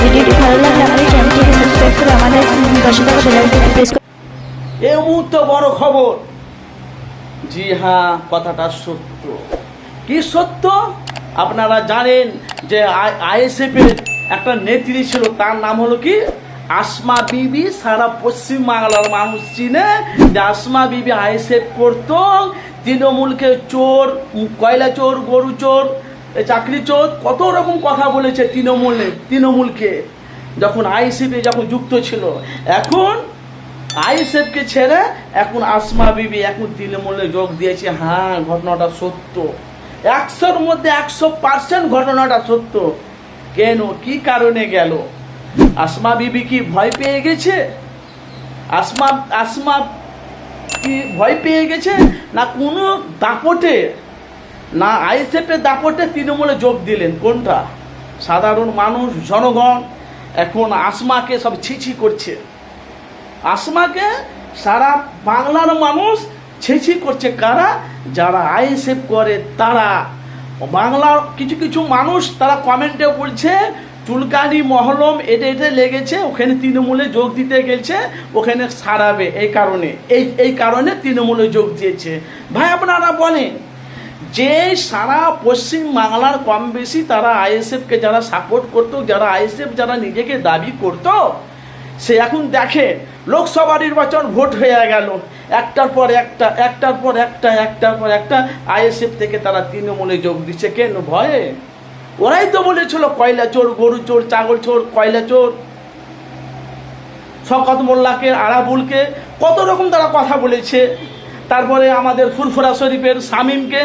ভিডিওটি ভালো লাগলে আমাদের চ্যানেলটিকে সাবস্ক্রাইব করে আমাদের পাশে থাকা বেল আইকনটি প্রেস করুন। এই মুহূর্তে বড় খবর। জি হ্যাঁ, কথাটা সত্য। কি সত্য? আপনারা জানেন যে আইএসএফ এর একটা নেত্রী ছিল, তার নাম হলো কি আসমা বিবি। সারা পশ্চিম বাংলার মানুষ চিনে যে আসমা বিবি আইএসএফ করতো। তৃণমূলকে চোর, কয়লা চোর, গরু চোর, চাকরি চোর, কত রকম কথা বলেছে তৃণমূলকে যখন আইএসএফ যখন যুক্ত ছিল। এখন আইএসএফকে ছেড়ে এখন আসমা বিবি এখন তৃণমূলে যোগ দিয়েছে। হ্যাঁ, ঘটনাটা সত্য, 100-র মধ্যে 100% ঘটনাটা সত্য। কেন, কি কারণে গেল? আসমা বিবি কি ভয় পেয়ে গেছে? আসমা কি ভয় পেয়ে গেছে? না কোনো দাপটে, না আইএসএফের দাপটে তৃণমূলে যোগ দিলেন? কোনটা? সাধারণ মানুষ, জনগণ এখন আসমাকে সব ছিছি করছে। আসমাকে সারা বাংলার মানুষ ছিছি করছে। কারা? যারা আইএসএফ করে তারা। বাংলার কিছু কিছু মানুষ তারা কমেন্টে বলছে চুলকানি মহলম এটা লেগেছে, ওখানে তৃণমূলে যোগ দিতে গেছে, ওখানে সারাবে। এই কারণে তৃণমূলে যোগ দিয়েছে। ভাই আপনারা বলেন যে সারা পশ্চিম বাংলার কম বেশি তারা আইএসএফকে যারা সাপোর্ট করতো, যারা আইএসএফ যারা নিজেকে দাবি করতো, সে এখন দেখে লোকসভা নির্বাচন ভোট হয়ে গেল, একটার পর একটা আইএসএফ থেকে তারা তৃণমূলে যোগ দিচ্ছে। কেন? ভয়ে। ওরাই তো বলেছিল কয়লা চোর, গরু চোর, ছাগল চোর, কয়লা চোর। শওকত মোল্লাকে, আরাবুলকে কত রকম তারা কথা বলেছে। তারপরে আমাদের ফুরফুরা শরীফের শামীমকে,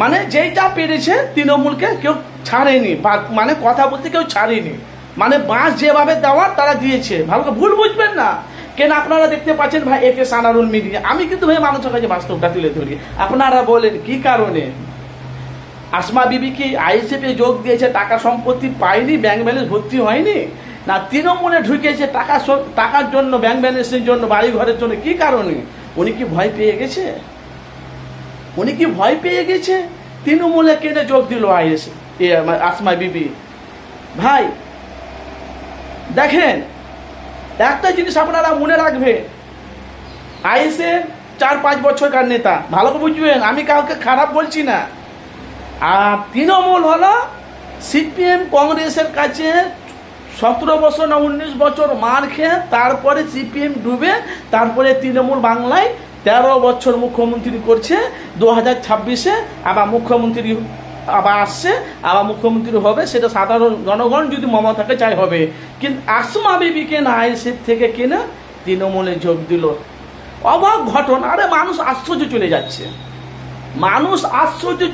মানে যেইটা পেরেছে তৃণমূলকে কেউ ছাড়েনি, মানে কথা বলতে কেউ ছাড়েনি, মানে বাঁশ যেভাবে দেওয়ার তারা দিয়েছে। ভালো করে ভুল বুঝবেন না। কেন আপনারা দেখতে পাচ্ছেন ভাই একে সানারুল মিডিয়া, আমি কিন্তু ভাই মানুষের কাছে বাস্তবটা তুলে ধরি। আপনারা বলেন কি কারণে আসমা বিবি কি আইএসএফে যোগ দিয়েছে? টাকা সম্পত্তি পায়নি, ব্যাংক ব্যালেন্স ভর্তি হয়নি, না তৃণমূলে ঢুকেছে টাকার জন্য, ব্যাংক ব্যালেন্সের জন্য, বাড়ি ঘরের জন্য? কি কারণে? উনি কি ভয় পেয়ে গেছে? তৃণমূলে কেটে যোগ দিল আইএসএফ আসমা বিবি? ভাই দেখেন, একটা জিনিস আপনারা মনে রাখবেন, আইএসএফ 4-5 বছরকার নেতা, ভালো করে বুঝবেন, আমি কাউকে খারাপ বলছি না। আর তৃণমূল হলো সিপিএম কংগ্রেসের কাছে 17 বছর না 19 বছর মার খেয়ে তারপরে সিপিএম ডুবে, তারপরে তৃণমূল বাংলায় 13 বছর মুখ্যমন্ত্রী করছে। 2026-এ আবার মুখ্যমন্ত্রী আবার আসছে, আবার মুখ্যমন্ত্রী হবে। সেটা সাধারণ জনগণ যদি মমতাকে চাই হবে। কিন্তু আসমা বিবিকে না আইএসএফ থেকে কিনে তৃণমূলে যোগ দিল। অবাক ঘটনা। আরে মানুষ আশ্চর্য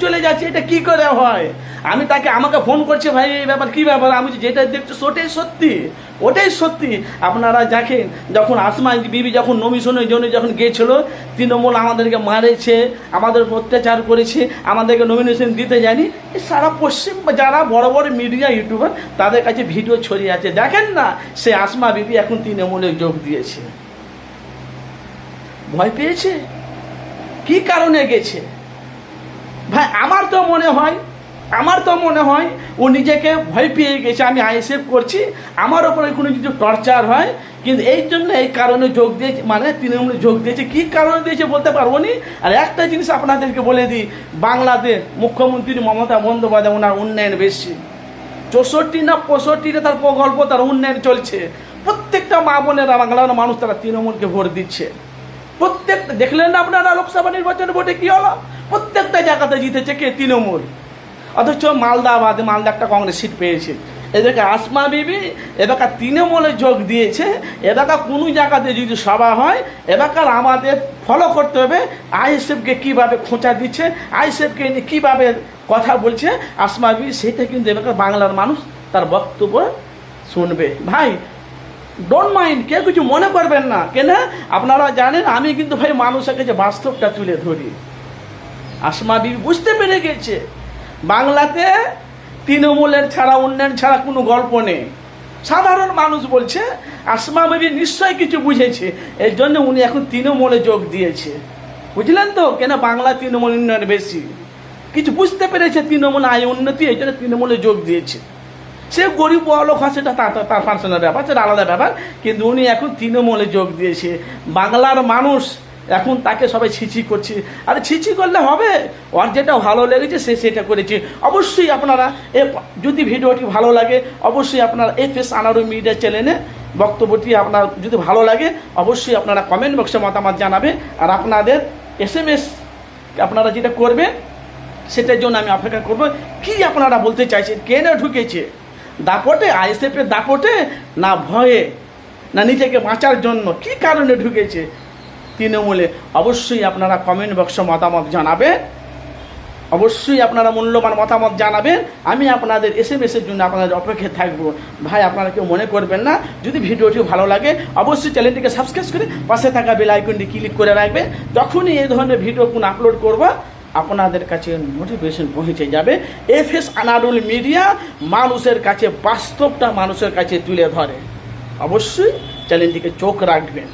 চলে যাচ্ছে, এটা কি করে হয়? আমি তাকে, আমাকে ফোন করছে, ভাই এই ব্যাপার, কি ব্যাপার? আমি যেটা দেখছি ওটাই সত্যি। আপনারা দেখেন, যখন আসমা বিবি যখন নমিশনের জন্য যখন গিয়েছিল, তৃণমূল আমাদেরকে মারেছে, আমাদের অত্যাচার করেছে, আমাদেরকে নমিনেশন দিতে যায়নি। সারা পশ্চিম যারা বড় বড় মিডিয়া, ইউটিউবার, তাদের কাছে ভিডিও ছড়িয়ে আছে। দেখেন না, সে আসমা বিবি এখন তৃণমূলে যোগ দিয়েছে। ভয় পেয়েছে? কি কারণে গেছে? ভাই আমার তো মনে হয় ও নিজেকে ভয় পেয়ে গেছে। আমি আইএসএফ করছি, আমার ওপরে কোনো কিছু টর্চার হয়, কিন্তু এই কারণে যোগ দিয়েছে, মানে তৃণমূলে যোগ দিয়েছে। কি কারণে দিয়েছে বলতে পারবো নি। আর একটা জিনিস আপনাদেরকে বলে দিই, বাংলাদেশ মুখ্যমন্ত্রী মমতা বন্দ্যোপাধ্যায়, ওনার উন্নয়ন বেশি, 64 না 65টা তার প্রকল্প, তার উন্নয়ন চলছে। প্রত্যেকটা মা বোনেরা, বাংলার মানুষ, তারা তৃণমূলকে ভোট দিচ্ছে। প্রত্যেকটা দেখলেন না আপনারা লোকসভা নির্বাচনে ভোটে কি হলো? প্রত্যেকটা জায়গাতে জিতেছে কে? তৃণমূল। অথচ মালদা একটা কংগ্রেস সিট পেয়েছে। এদেরকে আসমা বিবি এবার তৃণমূলে যোগ দিয়েছে। এবার কোনো জায়গাতে যদি সভা হয়, এবার আমাদের ফলো করতে হবে আইএসএফকে কীভাবে খোঁচা দিচ্ছে, আইএসএফকে নিয়ে কীভাবে কথা বলছে আসমা বিবি, সেটা কিন্তু এবার বাংলার মানুষ তার বক্তব্য শুনবে। ভাই ডোন্ট মাইন্ড, কেউ কিছু মনে করবেন না। কেন? আপনারা জানেন আমি কিন্তু ভাই মানুষের কাছে বাস্তবটা তুলে ধরি। আসমা বিবি বুঝতে পেরে গেছে বাংলাতে তৃণমূলের ছাড়া, উন্নয়ন ছাড়া কোনো গল্প নেই। সাধারণ মানুষ বলছে আসমা বিবি নিশ্চয় কিছু বুঝেছে, এর জন্য উনি এখন তৃণমূলে যোগ দিয়েছে। বুঝলেন তো? কেন? বাংলা তৃণমূল উন্নয়ন বেশি, কিছু বুঝতে পেরেছে তৃণমূল আয় উন্নতি, এই জন্য তৃণমূলে যোগ দিয়েছে। সে গরিব বড়লোক হয় সেটা তার পার্সোনাল ব্যাপার, সেটা আলাদা ব্যাপার। কিন্তু উনি এখন তৃণমূলে যোগ দিয়েছে। বাংলার মানুষ এখন তাকে সবাই ছিছি করছে। আরে ছিছি করলে হবে? ওর যেটা ভালো লেগেছে সে সেটা করেছে। অবশ্যই আপনারা যদি ভিডিওটি ভালো লাগে অবশ্যই আপনারা FS আনারুল মিডিয়া চ্যানেলে বক্তব্যটি আপনার যদি ভালো লাগে অবশ্যই আপনারা কমেন্ট বক্সে মতামত জানাবে। আর আপনাদের SMS আপনারা যেটা করবেন সেটার জন্য আমি অপেক্ষা করব। কি আপনারা বলতে চাইছেন? কেন ঢুকেছে? দাপটে, আইএসএফের দাপটে, না ভয়ে, না নিজেকে বাঁচার জন্য? কি কারণে ঢুকেছে তৃণমূলে? অবশ্যই আপনারা কমেন্ট বক্সে মতামত জানাবেন। অবশ্যই আপনারা মূল্যবান মতামত জানাবেন। আমি আপনাদের SMS-এর জন্য আপনাদের অপেক্ষায় থাকবো। ভাই আপনারা কেউ মনে করবেন না। যদি ভিডিওটি ভালো লাগে অবশ্যই চ্যানেলটিকে সাবস্ক্রাইব করে পাশে থাকা বেল আইকনটি ক্লিক করে রাখবেন। যখনই এই ধরনের ভিডিও কোনো আপলোড করব আপনাদের কাছে নোটিফিকেশন পৌঁছে যাবে। FS আনারুল মিডিয়া মানুষের কাছে বাস্তবটা মানুষের কাছে তুলে ধরে। অবশ্যই চ্যানেলটিকে চোখ রাখবেন।